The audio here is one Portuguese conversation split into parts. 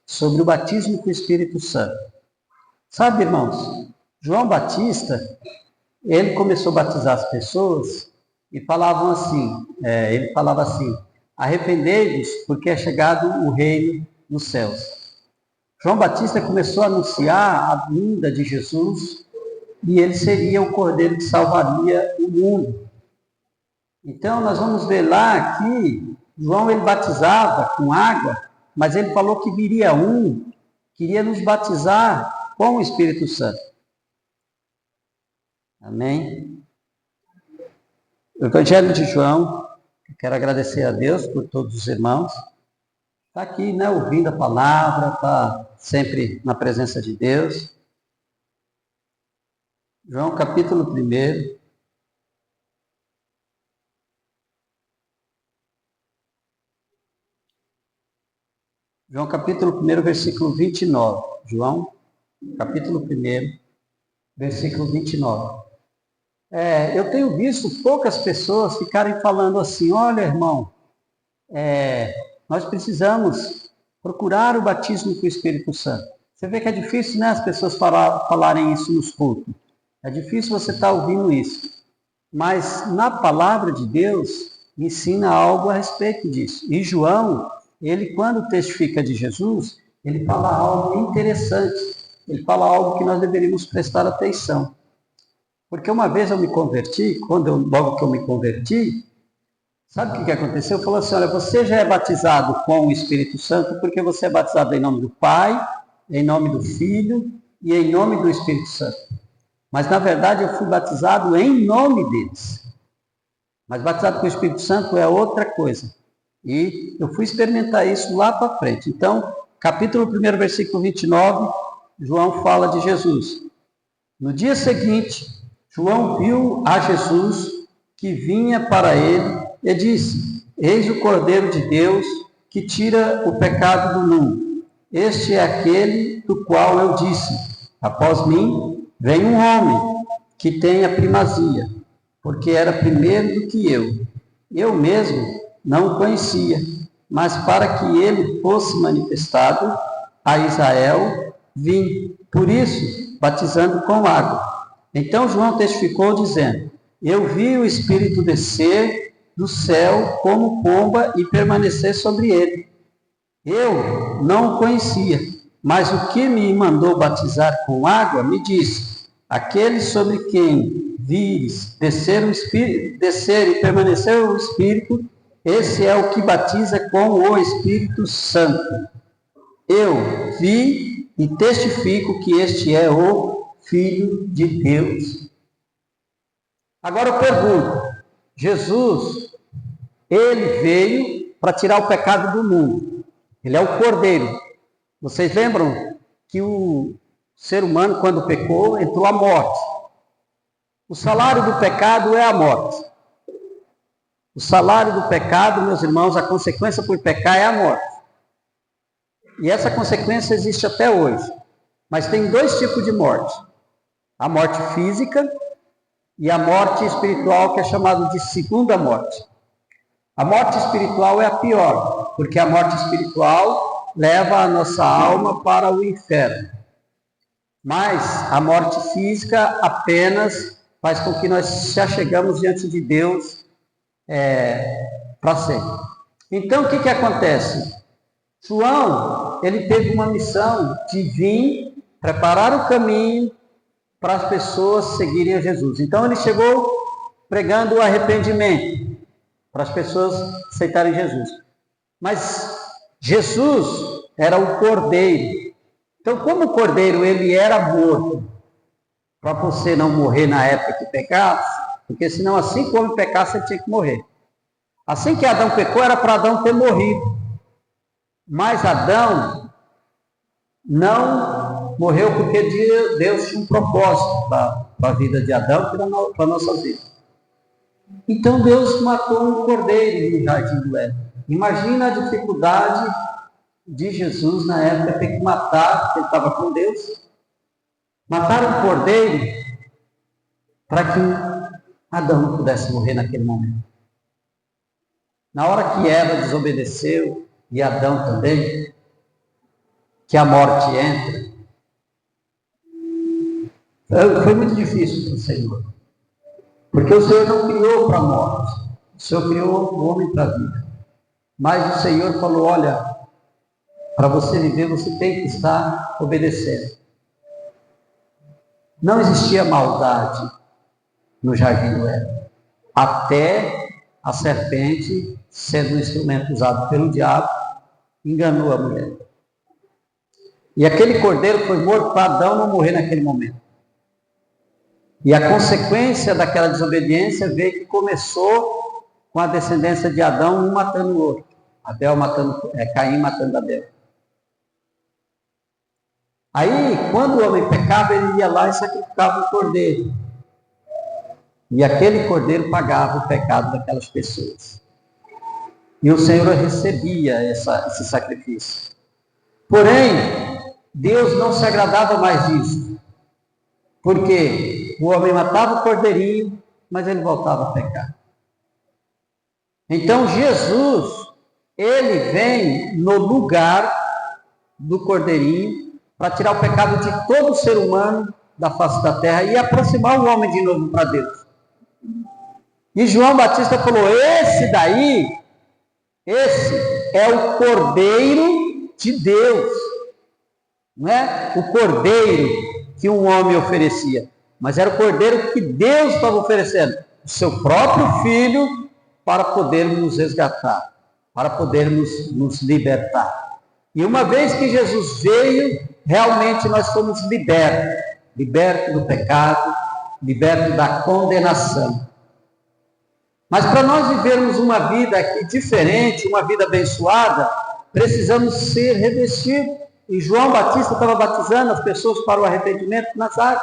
sobre o batismo com o Espírito Santo. Sabe, irmãos, João Batista, ele começou a batizar as pessoas e ele falava assim, arrependei-vos, porque é chegado o reino dos céus. João Batista começou a anunciar a vinda de Jesus e ele seria o cordeiro que salvaria o mundo. Então, nós vamos ver lá que João ele batizava com água, mas ele falou que viria um, queria nos batizar com o Espírito Santo. Amém? O Evangelho de João, eu quero agradecer a Deus por todos os irmãos. Está aqui, né, ouvindo a palavra, está sempre na presença de Deus. João capítulo 1. João capítulo 1, versículo 29. João capítulo 1, versículo 29. Eu tenho visto poucas pessoas ficarem falando assim, olha, irmão, nós precisamos procurar o batismo com o Espírito Santo. Você vê que é difícil, né, as pessoas falarem isso nos cultos. É difícil você estar ouvindo isso. Mas na palavra de Deus, ensina algo a respeito disso. E João, ele quando testifica de Jesus, ele fala algo interessante. Ele fala algo que nós deveríamos prestar atenção. Porque uma vez eu me converti, logo que eu me converti, sabe o que aconteceu? Falou assim, olha, você já é batizado com o Espírito Santo porque você é batizado em nome do Pai, em nome do Filho e em nome do Espírito Santo. Mas, na verdade, eu fui batizado em nome deles. Mas batizado com o Espírito Santo é outra coisa. E eu fui experimentar isso lá para frente. Então, capítulo 1, versículo 29, João fala de Jesus. No dia seguinte, João viu a Jesus que vinha para ele e disse, eis o Cordeiro de Deus que tira o pecado do mundo. Este é aquele do qual eu disse, após mim vem um homem que tem a primazia, porque era primeiro do que eu. Eu mesmo não o conhecia, mas para que ele fosse manifestado a Israel, vim, por isso, batizando com água. Então João testificou dizendo, eu vi o Espírito descer do céu como pomba e permanecer sobre ele. Eu não o conhecia, mas o que me mandou batizar com água me disse, aquele sobre quem vires descer e permanecer o Espírito, esse é o que batiza com o Espírito Santo. Eu vi e testifico que este é o Filho de Deus. Agora eu pergunto, Jesus, ele veio para tirar o pecado do mundo. Ele é o Cordeiro. Vocês lembram que o ser humano, quando pecou, entrou a morte. O salário do pecado é a morte. O salário do pecado, meus irmãos, a consequência por pecar é a morte. E essa consequência existe até hoje. Mas tem dois tipos de morte. A morte física e a morte espiritual, que é chamada de segunda morte. A morte espiritual é a pior, porque a morte espiritual leva a nossa alma para o inferno. Mas a morte física apenas faz com que nós se achegamos diante de Deus para sempre. Então, o que acontece? João, ele teve uma missão de vir preparar o caminho para as pessoas seguirem a Jesus. Então, ele chegou pregando o arrependimento para as pessoas aceitarem Jesus. Mas Jesus era o Cordeiro. Então, como o Cordeiro ele era morto, para você não morrer na época que pecasse, porque senão assim como pecasse, você tinha que morrer. Assim que Adão pecou, era para Adão ter morrido. Mas Adão não morreu porque Deus tinha um propósito para a vida de Adão e para a nossa vida. Então Deus matou um cordeiro no jardim do Éden. Imagina a dificuldade de Jesus na época ter que matar, porque ele estava com Deus. Matar um cordeiro para que Adão não pudesse morrer naquele momento. Na hora que Eva desobedeceu, e Adão também, que a morte entra, foi muito difícil para o Senhor. Porque o Senhor não criou para a morte, o Senhor criou o homem para a vida. Mas o Senhor falou, olha, para você viver, você tem que estar obedecendo. Não existia maldade no jardim do Éden, até a serpente, sendo um instrumento usado pelo diabo, enganou a mulher. E aquele cordeiro foi morto para Adão não morrer naquele momento. E a consequência daquela desobediência veio que começou com a descendência de Adão, um matando o outro. Caim matando Abel. Aí, quando o homem pecava, ele ia lá e sacrificava o cordeiro. E aquele cordeiro pagava o pecado daquelas pessoas. E o Senhor recebia esse sacrifício. Porém, Deus não se agradava mais disso. Porque o homem matava o cordeirinho, mas ele voltava a pecar. Então, Jesus, ele vem no lugar do cordeirinho para tirar o pecado de todo ser humano da face da terra e aproximar o homem de novo para Deus. E João Batista falou, esse é o Cordeiro de Deus. Não é o cordeiro que um homem oferecia, mas era o cordeiro que Deus estava oferecendo, o seu próprio filho, para podermos nos resgatar, para podermos nos libertar. E uma vez que Jesus veio, realmente nós fomos libertos do pecado, libertos da condenação. Mas para nós vivermos uma vida aqui diferente, uma vida abençoada, precisamos ser revestidos. E João Batista estava batizando as pessoas para o arrependimento nas águas.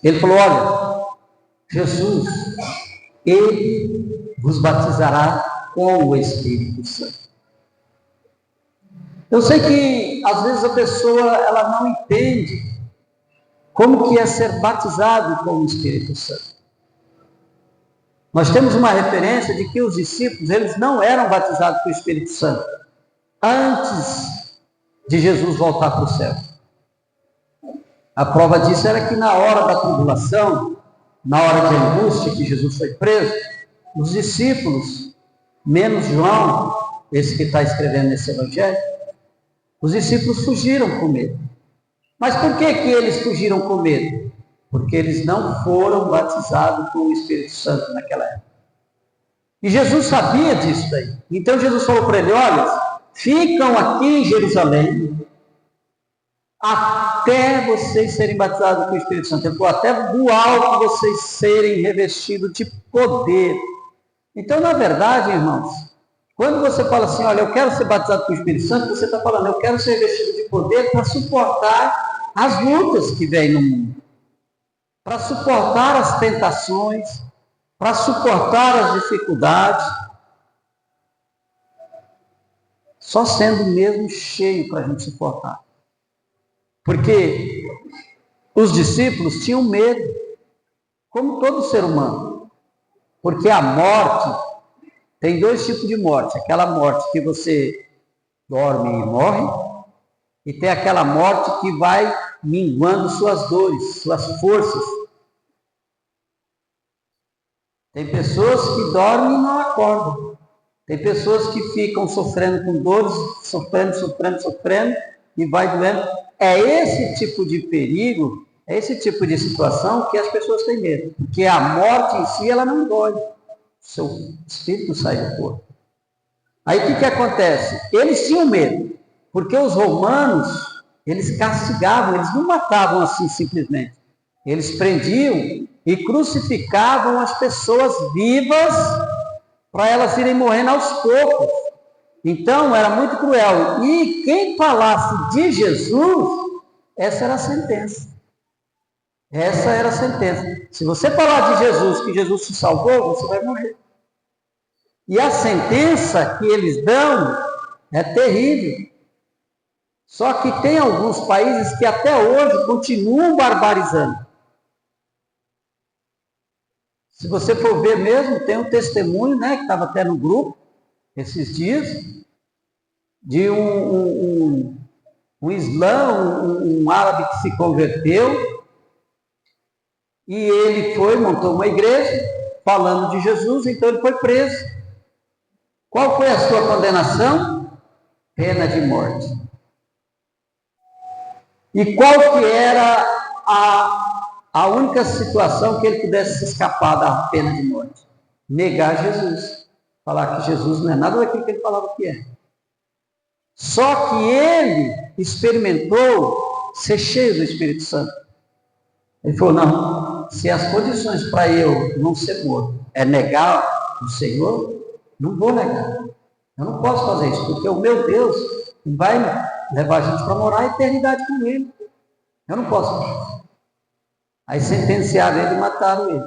Ele falou, olha, Jesus, ele vos batizará com o Espírito Santo. Eu sei que às vezes a pessoa ela não entende como que é ser batizado com o Espírito Santo. Nós temos uma referência de que os discípulos, eles não eram batizados com o Espírito Santo antes de Jesus voltar para o céu. A prova disso era que na hora da tribulação, na hora de angústia que Jesus foi preso, os discípulos, menos João, esse que está escrevendo nesse evangelho, os discípulos fugiram com medo. Mas por que eles fugiram com medo? Porque eles não foram batizados com o Espírito Santo naquela época. E Jesus sabia disso daí. Então Jesus falou para ele, olha, ficam aqui em Jerusalém até vocês serem batizados com o Espírito Santo. Ele falou, até do alto vocês serem revestidos de poder. Então, na verdade, irmãos, quando você fala assim, olha, eu quero ser batizado com o Espírito Santo, você está falando, eu quero ser revestido de poder para suportar as lutas que vêm no mundo, para suportar as tentações, para suportar as dificuldades, só sendo mesmo cheio para a gente suportar. Porque os discípulos tinham medo, como todo ser humano. Porque a morte, tem dois tipos de morte. Aquela morte que você dorme e morre, e tem aquela morte que vai minguando suas dores, suas forças. Tem pessoas que dormem e não acordam. Tem pessoas que ficam sofrendo com dores, sofrendo, e vai doendo. É esse tipo de perigo, é esse tipo de situação que as pessoas têm medo. Porque a morte em si, ela não dói. O seu espírito sai do corpo. Aí o que acontece? Eles tinham medo, porque os romanos, eles castigavam, eles não matavam assim simplesmente. Eles prendiam e crucificavam as pessoas vivas para elas irem morrendo aos poucos. Então, era muito cruel. E quem falasse de Jesus, essa era a sentença. Essa era a sentença. Se você falar de Jesus, que Jesus te salvou, você vai morrer. E a sentença que eles dão é terrível. Só que tem alguns países que até hoje continuam barbarizando. Se você for ver mesmo, tem um testemunho, né, que estava até no grupo, esses dias, de um islã, um árabe que se converteu, e ele montou uma igreja falando de Jesus, então ele foi preso. Qual foi a sua condenação? Pena de morte. E qual que era a única situação que ele pudesse escapar da pena de morte? Negar Jesus. Falar que Jesus não é nada daquilo que ele falava que é. Só que ele experimentou ser cheio do Espírito Santo. Ele falou, não, se as condições para eu não ser morto é negar o Senhor, não vou negar. Eu não posso fazer isso, porque o meu Deus vai levar a gente para morar a eternidade com Ele. Eu não posso. Aí sentenciaram ele e mataram ele.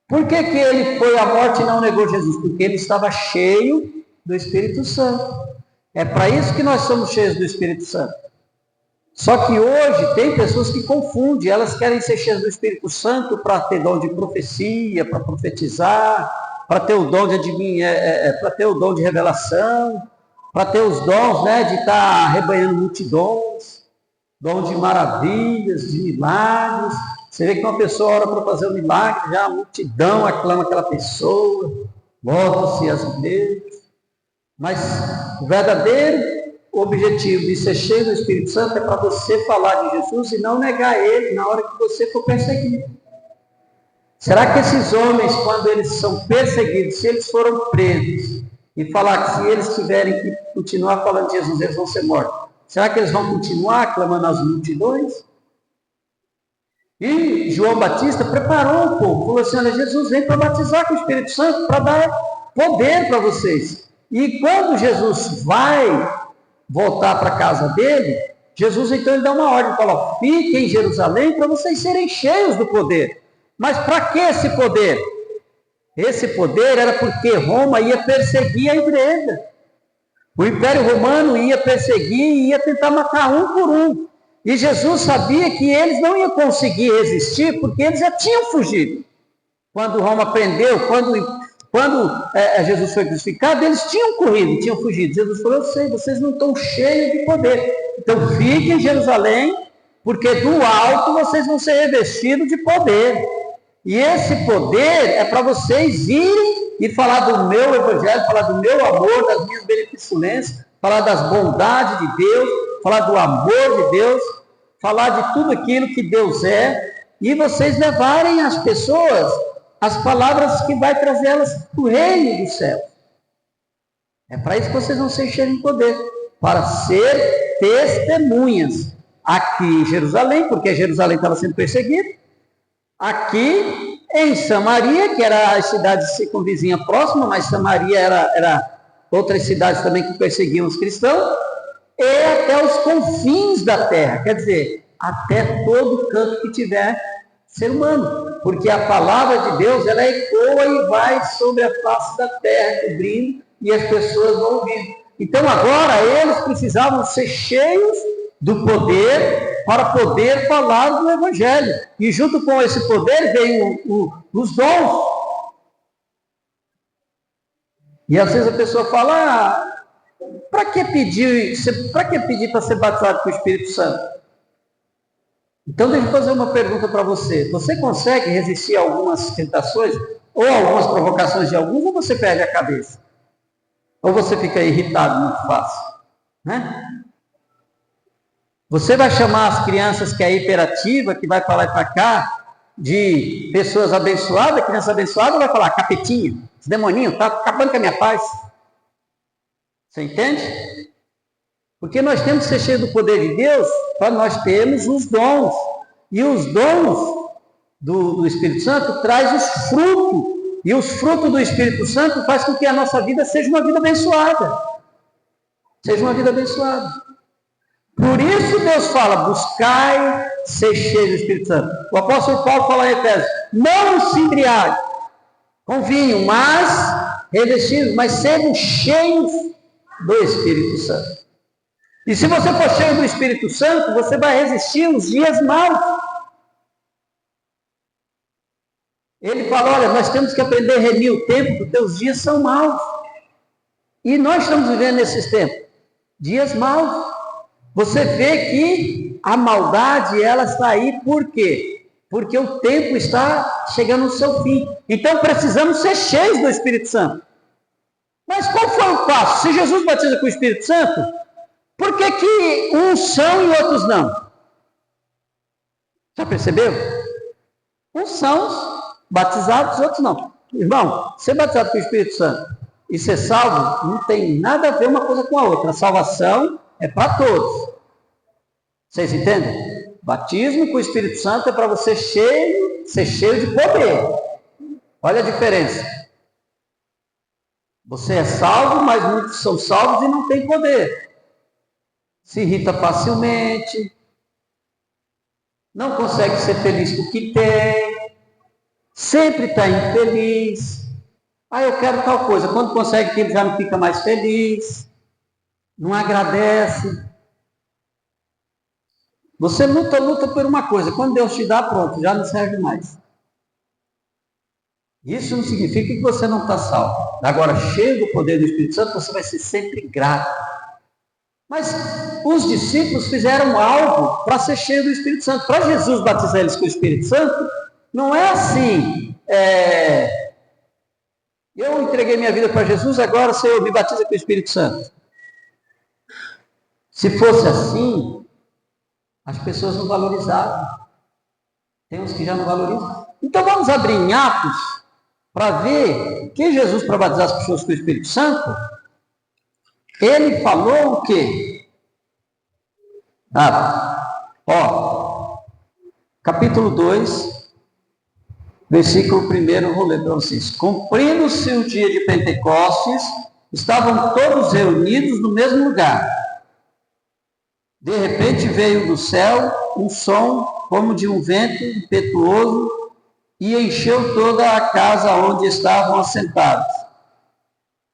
Por que ele foi à morte e não negou Jesus? Porque ele estava cheio do Espírito Santo. É para isso que nós somos cheios do Espírito Santo. Só que hoje tem pessoas que confundem, elas querem ser cheias do Espírito Santo para ter dom de profecia, para profetizar, para ter o dom de adivinhar, para ter o dom de revelação, para ter os dons, de estar arrebanhando multidões, dom de maravilhas, de milagres. Você vê que uma pessoa ora para fazer um milagre, já a multidão aclama aquela pessoa, volta-se as igrejas. Mas o verdadeiro objetivo de ser cheio do Espírito Santo é para você falar de Jesus e não negar Ele na hora que você for perseguido. Será que esses homens, quando eles são perseguidos, se eles foram presos, e falar que se eles tiverem que continuar falando de Jesus, eles vão ser mortos, será que eles vão continuar clamando às multidões? E João Batista preparou o povo, falou assim, olha, Jesus vem para batizar com o Espírito Santo, para dar poder para vocês. E quando Jesus vai voltar para a casa dele, Jesus então ele dá uma ordem, fala, fiquem em Jerusalém para vocês serem cheios do poder. Mas para que esse poder? Esse poder era porque Roma ia perseguir a igreja. O Império Romano ia perseguir e ia tentar matar um por um. E Jesus sabia que eles não iam conseguir resistir porque eles já tinham fugido. Quando Roma prendeu, quando Jesus foi crucificado, eles tinham corrido, tinham fugido. Jesus falou, eu sei, vocês não estão cheios de poder. Então fiquem em Jerusalém, porque do alto vocês vão ser revestidos de poder. E esse poder é para vocês irem e falar do meu evangelho, falar do meu amor, das minhas beneficências, falar das bondades de Deus, falar do amor de Deus, falar de tudo aquilo que Deus é, e vocês levarem às pessoas as palavras que vai trazê-las para o reino dos céus. É para isso que vocês vão ser cheios de poder, para ser testemunhas aqui em Jerusalém, porque Jerusalém estava sendo perseguida, aqui em Samaria, que era a cidade circunvizinha próxima, mas Samaria era outras cidades também que perseguiam os cristãos, e até os confins da terra, quer dizer, até todo canto que tiver ser humano, porque a palavra de Deus, ela ecoa e vai sobre a face da terra, cobrindo, e as pessoas vão ouvir. Então agora eles precisavam ser cheios do poder para poder falar do Evangelho. E junto com esse poder veio os dons. E às vezes a pessoa fala, para que pedir para ser batizado com o Espírito Santo? Então deixa eu fazer uma pergunta para você. Você consegue resistir a algumas tentações ou algumas provocações de alguns, ou você perde a cabeça? Ou você fica irritado muito fácil? Né? Você vai chamar as crianças que é hiperativa, que vai para lá e para cá, de pessoas abençoadas, criança abençoada, vai falar, capetinha, esse demoninho está acabando com a minha paz. Você entende? Porque nós temos que ser cheios do poder de Deus, para nós termos os dons. E os dons do Espírito Santo traz os frutos. E os frutos do Espírito Santo faz com que a nossa vida seja uma vida abençoada. Seja uma vida abençoada. Por isso Deus fala, buscai ser cheio do Espírito Santo. O apóstolo Paulo fala em Efésios, não se embriague com vinho, mas revestidos, mas sejam cheios do Espírito Santo. E se você for cheio do Espírito Santo, você vai resistir os dias maus. Ele fala, olha, nós temos que aprender a remir o tempo, porque os dias são maus. E nós estamos vivendo nesses tempos. Dias maus. Você vê que a maldade, ela está aí, por quê? Porque o tempo está chegando ao seu fim. Então precisamos ser cheios do Espírito Santo. Mas qual foi o passo? Se Jesus batiza com o Espírito Santo, por que uns são e outros não? Já percebeu? Uns são batizados, outros não. Irmão, ser batizado com o Espírito Santo e ser salvo não tem nada a ver uma coisa com a outra. A salvação é para todos. Vocês entendem? Batismo com o Espírito Santo é para você ser cheio de poder. Olha a diferença. Você é salvo, mas muitos são salvos e não têm poder. Se irrita facilmente, não consegue ser feliz com o que tem, sempre está infeliz. Eu quero tal coisa. Quando consegue aquilo, já não fica mais feliz, não agradece. Você luta por uma coisa. Quando Deus te dá, pronto, já não serve mais. Isso não significa que você não está salvo. Agora, cheio do poder do Espírito Santo, você vai ser sempre grato. Mas os discípulos fizeram algo para ser cheio do Espírito Santo. Para Jesus batizar eles com o Espírito Santo, não é assim. Eu entreguei minha vida para Jesus, agora o Senhor me batiza com o Espírito Santo. Se fosse assim, as pessoas não valorizavam. Tem uns que já não valorizam. Então vamos abrir em Atos para ver que Jesus, para batizar as pessoas com o Espírito Santo, ele falou o quê? Capítulo 2, versículo 1, eu vou ler para vocês. Cumprindo-se o dia de Pentecostes, estavam todos reunidos no mesmo lugar. De repente veio do céu um som como de um vento impetuoso e encheu toda a casa onde estavam assentados.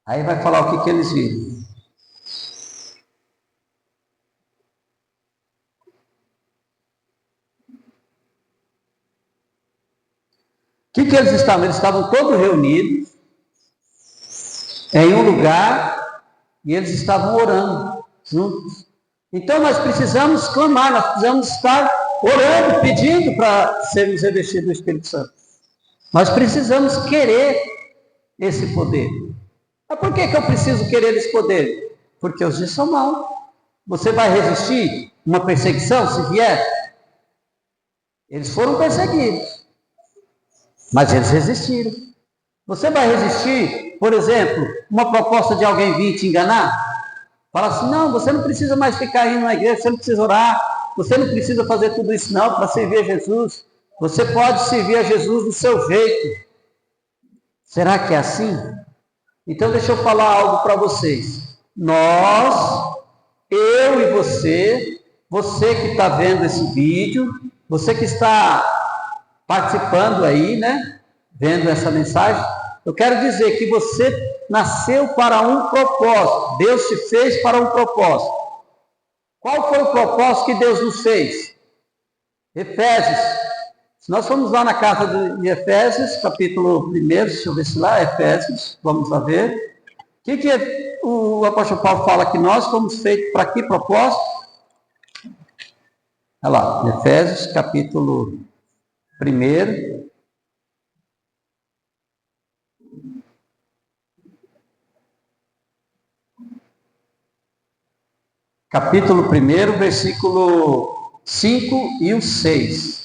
Aí vai falar o que eles viram. O que eles estavam? Eles estavam todos reunidos em um lugar e eles estavam orando juntos. Então nós precisamos clamar, nós precisamos estar orando, pedindo para sermos revestidos do Espírito Santo. Nós precisamos querer esse poder. Mas por que eu preciso querer esse poder? Porque os dias são maus. Você vai resistir uma perseguição se vier? Eles foram perseguidos, mas eles resistiram. Você vai resistir, por exemplo, uma proposta de alguém vir te enganar? Fala assim, não, você não precisa mais ficar indo na igreja, você não precisa orar, você não precisa fazer tudo isso não para servir a Jesus. Você pode servir a Jesus do seu jeito. Será que é assim? Então deixa eu falar algo para vocês. Nós, eu e você que está vendo esse vídeo, você que está participando aí, né? Vendo essa mensagem, eu quero dizer que você nasceu para um propósito. Deus te fez para um propósito. Qual foi o propósito que Deus nos fez? Efésios. Se nós formos lá na carta de Efésios, capítulo 1, deixa eu ver se lá é Efésios, vamos lá ver. O que o apóstolo Paulo fala que nós fomos feitos para que propósito? Olha lá, Efésios, capítulo 1. Capítulo 1, versículo 5 e o 6.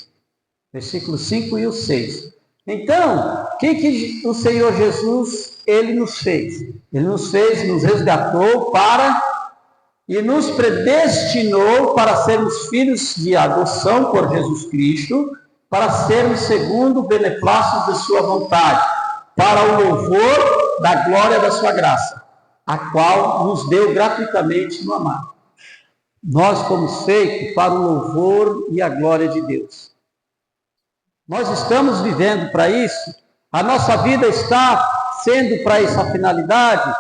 Versículo 5 e o 6. Então, o que o Senhor Jesus, ele nos fez? Ele nos fez, nos resgatou e nos predestinou para sermos filhos de adoção por Jesus Cristo, para sermos segundo o beneplácito de sua vontade, para o louvor da glória da sua graça, a qual nos deu gratuitamente no amado. Nós fomos feitos para o louvor e a glória de Deus. Nós estamos vivendo para isso? A nossa vida está sendo para essa finalidade?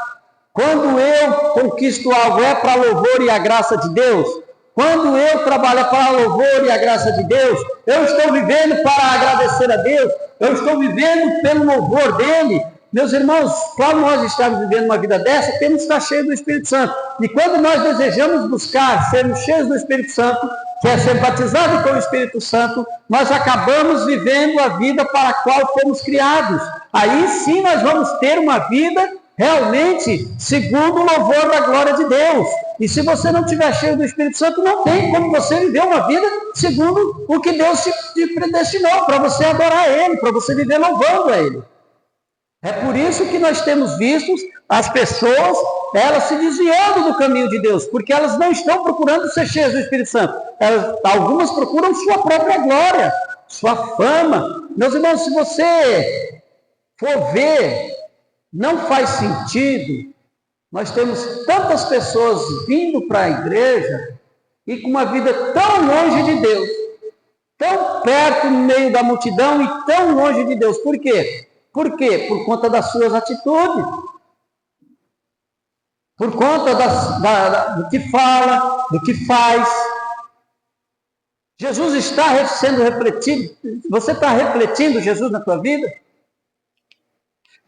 Quando eu conquisto algo, é para louvor e a graça de Deus? Quando eu trabalho para louvor e a graça de Deus, eu estou vivendo para agradecer a Deus? Eu estou vivendo pelo louvor dEle? Meus irmãos, para nós estarmos vivendo uma vida dessa, temos que estar cheios do Espírito Santo. E quando nós desejamos buscar sermos cheios do Espírito Santo, que é ser batizado com o Espírito Santo, nós acabamos vivendo a vida para a qual fomos criados. Aí sim nós vamos ter uma vida realmente segundo o louvor da glória de Deus. E se você não estiver cheio do Espírito Santo, não tem como você viver uma vida segundo o que Deus te predestinou, para você adorar Ele, para você viver louvando a Ele. É por isso que nós temos visto as pessoas, elas se desviando do caminho de Deus, porque elas não estão procurando ser cheias do Espírito Santo. Algumas procuram sua própria glória, sua fama. Meus irmãos, se você for ver, não faz sentido. Nós temos tantas pessoas vindo para a igreja e com uma vida tão longe de Deus, tão perto no meio da multidão e tão longe de Deus. Por quê? Por quê? Por conta das suas atitudes. Por conta do que fala, do que faz. Jesus está sendo refletido. Você está refletindo Jesus na sua vida?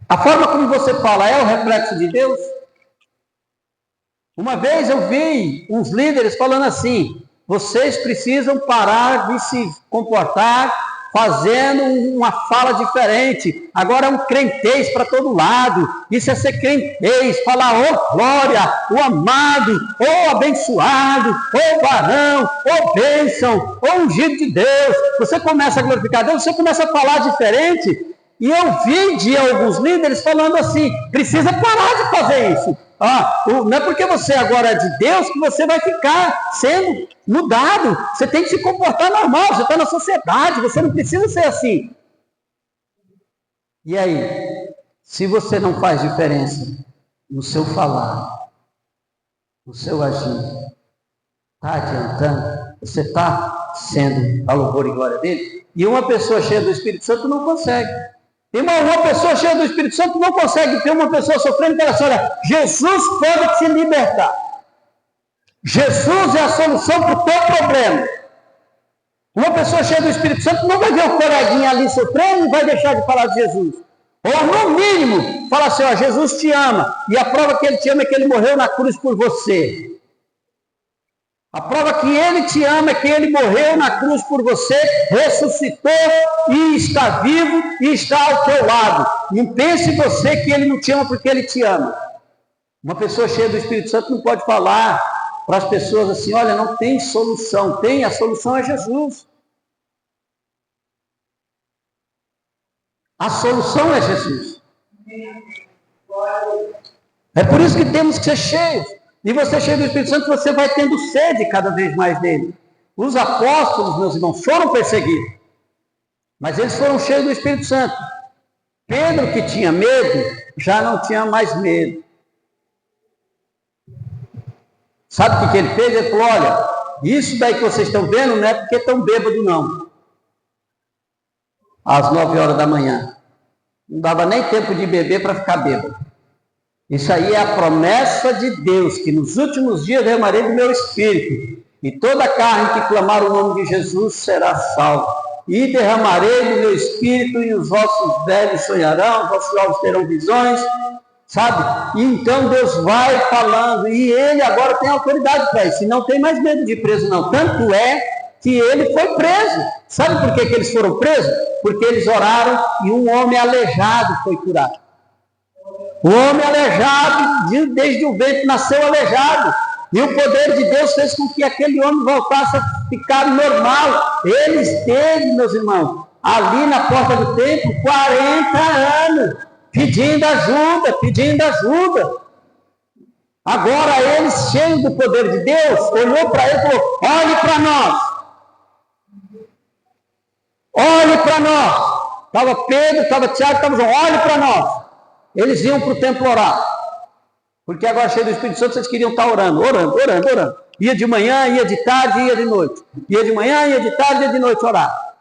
A forma como você fala é o reflexo de Deus? Uma vez eu vi uns líderes falando assim: vocês precisam parar de se comportar fazendo uma fala diferente. Agora é um crentez para todo lado. Isso é ser crentez, falar ô glória, o amado, ô abençoado, ô varão, ô bênção, ô ungido de Deus. Você começa a glorificar Deus, você começa a falar diferente. E eu vi de alguns líderes falando assim: precisa parar de fazer isso. Não é porque você agora é de Deus que você vai ficar sendo mudado. Você tem que se comportar normal, você está na sociedade, você não precisa ser assim. E aí, se você não faz diferença no seu falar, no seu agir, está adiantando? Você está sendo a louvor e glória dele? E uma pessoa cheia do Espírito Santo não consegue. Irmão, uma pessoa cheia do Espírito Santo não consegue ter uma pessoa sofrendo, que ela fala: olha, Jesus pode te libertar. Jesus é a solução para o teu problema. Uma pessoa cheia do Espírito Santo não vai ver o coleguinha ali sofrendo e vai deixar de falar de Jesus. Ou, no mínimo, fala assim: ó, Jesus te ama. E a prova que ele te ama é que ele morreu na cruz por você. A prova que ele te ama é que ele morreu na cruz por você, ressuscitou e está vivo e está ao teu lado. Não pense você que ele não te ama porque ele te ama. Uma pessoa cheia do Espírito Santo não pode falar para as pessoas assim: olha, não tem solução. Tem, a solução é Jesus. A solução é Jesus. É por isso que temos que ser cheios. E você cheio do Espírito Santo, você vai tendo sede cada vez mais dele. Os apóstolos, meus irmãos, foram perseguidos, mas eles foram cheios do Espírito Santo. Pedro, que tinha medo, já não tinha mais medo. Sabe o que ele fez? Ele falou: olha, isso daí que vocês estão vendo não é porque estão bêbados, não. Às 9 horas da manhã. Não dava nem tempo de beber para ficar bêbado. Isso aí é a promessa de Deus, que nos últimos dias derramarei do meu Espírito, e toda carne que clamar o nome de Jesus será salva. E derramarei do meu Espírito, e os vossos velhos sonharão, os vossos jovens terão visões, sabe? E então Deus vai falando, e ele agora tem autoridade para isso, e não tem mais medo de ir preso, não. Tanto é que ele foi preso. Sabe por que eles foram presos? Porque eles oraram e um homem aleijado foi curado. O homem aleijado, desde o ventre, nasceu aleijado. E o poder de Deus fez com que aquele homem voltasse a ficar normal. Ele esteve, meus irmãos, ali na porta do templo, 40 anos, pedindo ajuda, pedindo ajuda. Agora ele, cheio do poder de Deus, olhou para ele e falou: olhe para nós. Olhe para nós. Estava Pedro, estava Tiago, estava João, olhe para nós. Eles iam para o templo orar. Porque agora, cheio do Espírito Santo, vocês queriam estar orando. Ia de manhã, ia de tarde, ia de noite. Ia de manhã, ia de tarde, ia de noite orar.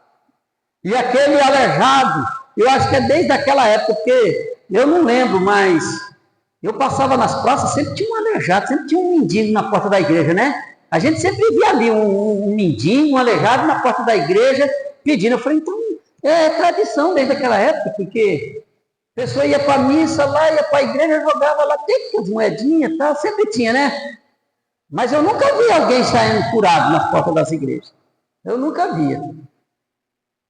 E aquele aleijado, eu acho que é desde aquela época, porque eu não lembro, mas eu passava nas praças, sempre tinha um aleijado, sempre tinha um mendigo na porta da igreja, né? A gente sempre via ali um mendigo, um aleijado na porta da igreja, pedindo. Eu falei: então, é tradição desde aquela época, porque pessoa ia para a missa lá, ia para a igreja, jogava lá, tem as moedinhas e tal, sempre tinha, né? Mas eu nunca vi alguém saindo curado na porta das igrejas. Eu nunca via.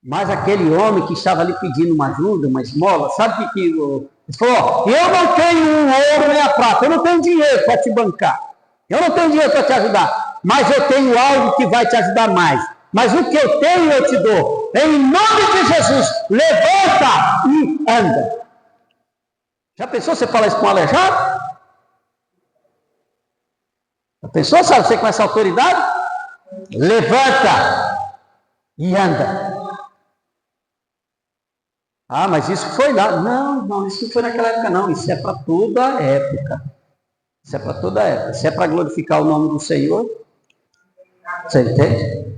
Mas aquele homem que estava ali pedindo uma ajuda, uma esmola, sabe o que ele falou? Eu não tenho um ouro nem a prata, eu não tenho dinheiro para te bancar. Eu não tenho dinheiro para te ajudar, mas eu tenho algo que vai te ajudar mais. Mas o que eu tenho eu te dou. Em nome de Jesus, levanta e anda. Já pensou você falar isso com um aleijado? Já pensou, sabe, você com essa autoridade? Levanta e anda. Ah, mas isso foi lá. Não, isso não foi naquela época, não. Isso é para toda a época. Isso é para toda a época. Isso é para glorificar o nome do Senhor. Você entende?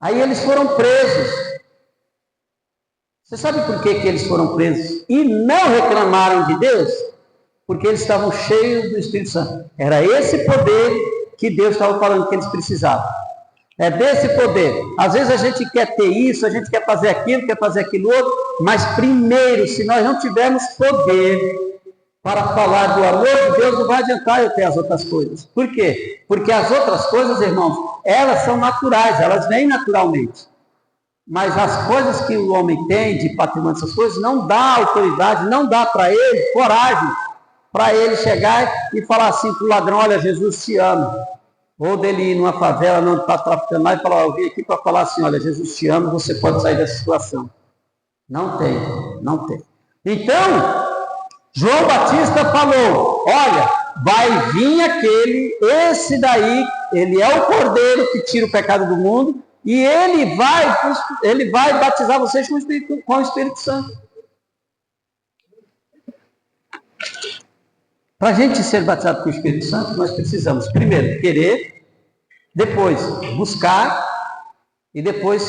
Aí eles foram presos. Você sabe por que eles foram presos? E não reclamaram de Deus? Porque eles estavam cheios do Espírito Santo. Era esse poder que Deus estava falando que eles precisavam. É desse poder. Às vezes a gente quer ter isso, a gente quer fazer aquilo outro, mas primeiro, se nós não tivermos poder para falar do amor de Deus, não vai adiantar eu ter as outras coisas. Por quê? Porque as outras coisas, irmãos, elas são naturais, elas vêm naturalmente. Mas as coisas que o homem tem de patrimônio, essas coisas, não dá autoridade, não dá para ele coragem, para ele chegar e falar assim para o ladrão, olha, Jesus te ama. Ou dele ir numa favela, não está traficando lá e falar, eu vim aqui para falar assim, olha, Jesus te ama, você pode sair dessa situação. Não tem. Então, João Batista falou, olha, vai vir aquele, esse daí, ele é o Cordeiro que tira o pecado do mundo, e ele vai batizar vocês com o Espírito Santo. Para a gente ser batizado com o Espírito Santo, nós precisamos, primeiro, querer, depois, buscar, e depois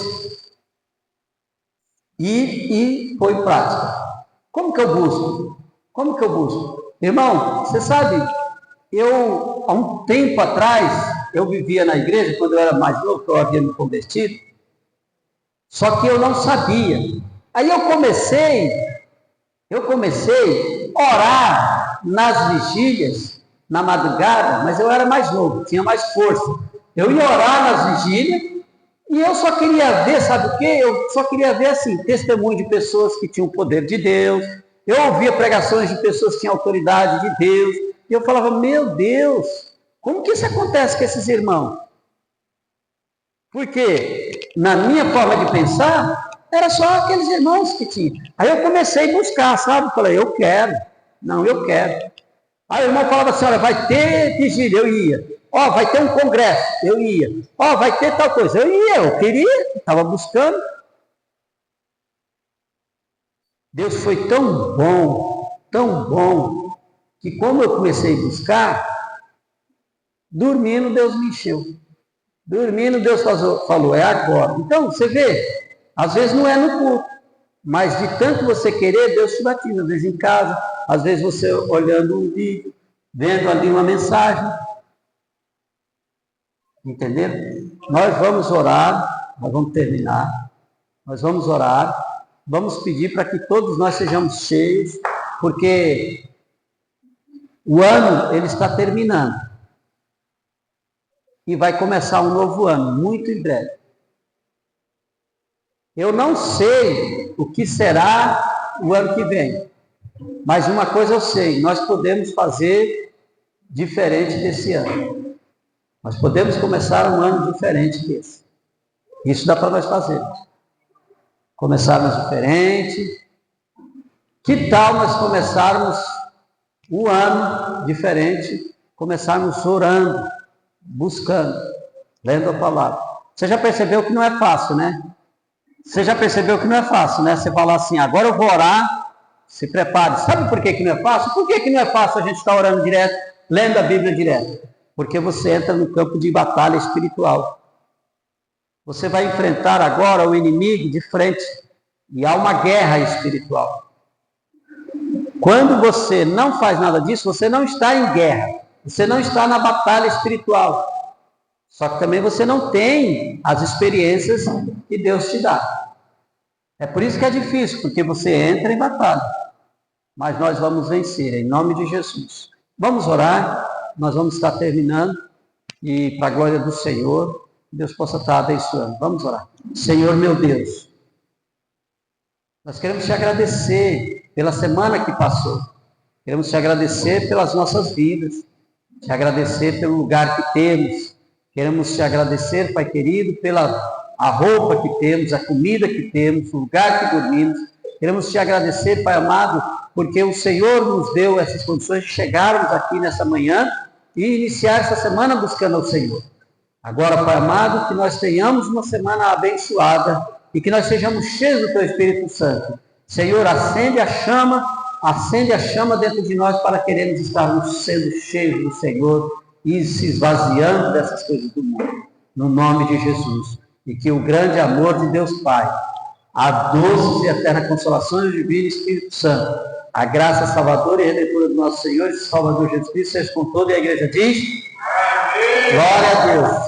ir e pôr em prática. Como que eu busco? Irmão, você sabe, há um tempo atrás, eu vivia na igreja, quando eu era mais novo, que eu havia me convertido, só que eu não sabia. Aí eu comecei a orar nas vigílias, na madrugada, mas eu era mais novo, tinha mais força. Eu ia orar nas vigílias e eu só queria ver, sabe o quê? Eu só queria ver, assim, testemunho de pessoas que tinham o poder de Deus. Eu ouvia pregações de pessoas que tinham autoridade de Deus. E eu falava, meu Deus, como que isso acontece com esses irmãos? Porque, na minha forma de pensar, era só aqueles irmãos que tinham. Aí eu comecei a buscar, sabe? Falei, eu quero. Aí o irmão falava assim, olha, vai ter vigília, eu ia. Ó, vai ter um congresso, eu ia. Ó, vai ter tal coisa, eu ia, eu queria, estava buscando. Deus foi tão bom, que como eu comecei a buscar, dormindo Deus me encheu. Dormindo Deus falou, é agora. Então, você vê, às vezes não é no culto, mas de tanto você querer, Deus te batiza. Às vezes em casa, às vezes você olhando um vídeo, vendo ali uma mensagem. Entenderam? Nós vamos orar, nós vamos terminar, nós vamos orar, vamos pedir para que todos nós sejamos cheios, porque o ano, ele está terminando. E vai começar um novo ano, muito em breve. Eu não sei o que será o ano que vem, mas uma coisa eu sei, nós podemos fazer diferente desse ano. Nós podemos começar um ano diferente desse. Isso dá para nós fazermos. Começarmos diferente. Que tal nós começarmos um ano diferente, começarmos orando, buscando, lendo a palavra. Você já percebeu que não é fácil, né? Você falar assim, agora eu vou orar, se prepare. Sabe por que não é fácil? Por que não é fácil a gente estar orando direto, lendo a Bíblia direto? Porque você entra no campo de batalha espiritual. Você vai enfrentar agora o inimigo de frente. E há uma guerra espiritual. Quando você não faz nada disso, você não está em guerra. Você não está na batalha espiritual. Só que também você não tem as experiências que Deus te dá. É por isso que é difícil, porque você entra em batalha. Mas nós vamos vencer, em nome de Jesus. Vamos orar, nós vamos estar terminando, e para a glória do Senhor, Deus possa estar abençoando. Vamos orar. Senhor meu Deus, nós queremos te agradecer pela semana que passou. Queremos te agradecer pelas nossas vidas, te agradecer pelo lugar que temos. Queremos te agradecer, Pai querido, pela a roupa que temos, a comida que temos, o lugar que dormimos. Queremos te agradecer, Pai amado, porque o Senhor nos deu essas condições de chegarmos aqui nessa manhã e iniciar essa semana buscando ao Senhor. Agora, Pai amado, que nós tenhamos uma semana abençoada e que nós sejamos cheios do Teu Espírito Santo. Senhor, acende a chama dentro de nós para querermos estarmos sendo cheios do Senhor e se esvaziando dessas coisas do mundo. No nome de Jesus. E que o grande amor de Deus Pai, a doce e eterna consolação do Divino Espírito Santo, a graça salvadora e redentora do nosso Senhor e Salvador Jesus Cristo, seja com toda a igreja diz: Amém. Glória a Deus.